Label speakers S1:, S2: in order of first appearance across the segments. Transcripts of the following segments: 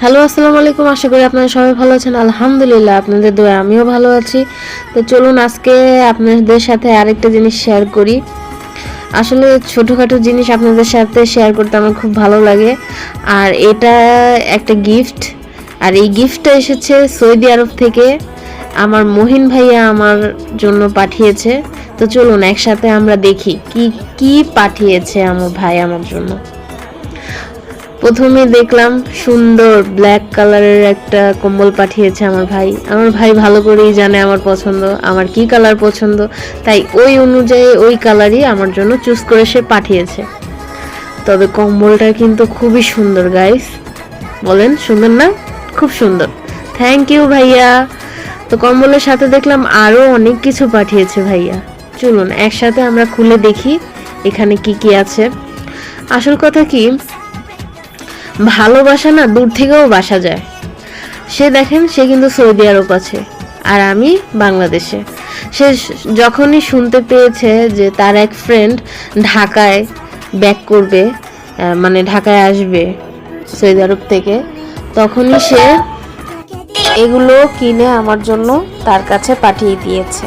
S1: Hello, আসসালামু আলাইকুম। আশা করি আপনারা সবাই ভালো আছেন। আলহামদুলিল্লাহ, আপনাদের দোয়ায় আমিও ভালো আছি। তো চলুন আজকে আপনাদের সাথে আরেকটা জিনিস শেয়ার করি। আসলে ছোটোখাটো জিনিস আপনাদের সাথে শেয়ার করতে আমার খুব ভালো লাগে। আর এটা একটা গিফট, আর এই গিফটটা এসেছে সৌদি আরব থেকে। আমার মহিন ভাইয়া আমার জন্য পাঠিয়েছে। তো চলুন একসাথে আমরা দেখি কি কি পাঠিয়েছে আমার ভাই আমার জন্য। প্রথমে দেখলাম সুন্দর ব্ল্যাক কালারের একটা কম্বল পাঠিয়েছে আমার ভাই। আমার ভাই ভালো করেই জানে আমার পছন্দ, আমার কি কালার পছন্দ, তাই ওই অনুযায়ী ওই কালারই আমার জন্য চুজ করে সে পাঠিয়েছে। তবে কম্বলটা কিন্তু খুবই সুন্দর গাইস, বলেন সুন্দর না? খুব সুন্দর, থ্যাংক ইউ ভাইয়া। তো কম্বলের সাথে দেখলাম আরও অনেক কিছু পাঠিয়েছে ভাইয়া। চলুন একসাথে আমরা খুলে দেখি এখানে কি কি আছে। আসল কথা কি, ভালোবাসা না দূর থেকেও বাসা যায়। সে দেখেন, সে কিন্তু সৌদি আরব আছে আর আমি বাংলাদেশে। সে যখনই শুনতে পেয়েছে যে তার এক ফ্রেন্ড ঢাকায় ব্যাক করবে, মানে ঢাকায় আসবে সৌদি আরব থেকে, তখনই সে এগুলো কিনে আমার জন্য তার কাছে পাঠিয়ে দিয়েছে।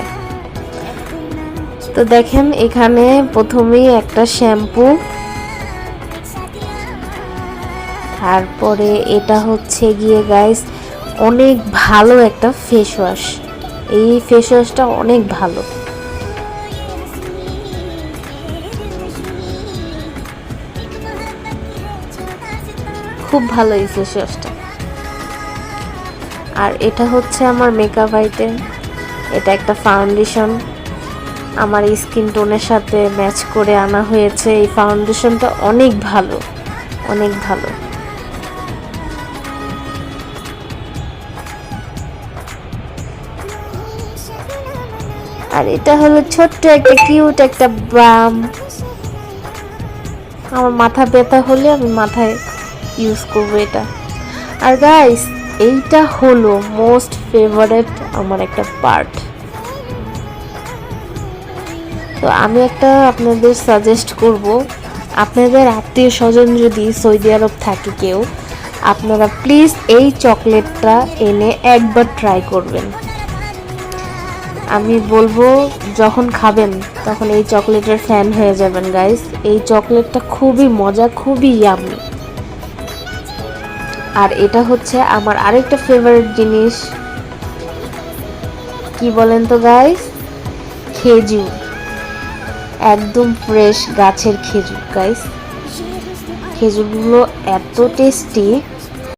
S1: তো দেখেন এখানে প্রথমেই একটা শ্যাম্পু, তারপরে এটা হচ্ছে গিয়ে গাইস অনেক ভালো একটা ফেস ওয়াশ। এই ফেস ওয়াশটা অনেক ভালো। খুব ভালো এই ফেস ওয়াশটা। আর এটা হচ্ছে আমার মেকআপ আইটেম। এটা একটা ফাউন্ডেশন, আমার স্কিন টোনের সাথে ম্যাচ করে আনা হয়েছে। এই ফাউন্ডেশনটা অনেক ভালো, অনেক ভালো। আর এটা হলো ছোট্ট একটা কিউট একটা বাম। আমার মাথা ব্যথা হলে আমি মাথায় ইউজ করবো এটা। আর গাইস এইটা হলো মোস্ট ফেভারিট আমার একটা পার্ট। তো আমি একটা আপনাদের সাজেস্ট করব, আপনাদের আত্মীয় স্বজন যদি সৌদি আরব থাকে কেউ, আপনারা প্লিজ এই চকলেটটা এনে একবার ট্রাই করবেন। আমি বলবো যখন খাবেন তখন এই চকলেটের ফ্যান হয়ে যাবেন গাইস। এই চকলেটটা খুবই মজা, খুবই ইয়ামি। আর এটা হচ্ছে আমার আরেকটা ফেভারিট জিনিস, কি বলেন তো গাইস? খেজুর, একদম ফ্রেশ গাছের খেজুর গাইস। খেজুরগুলো এত টেস্টি,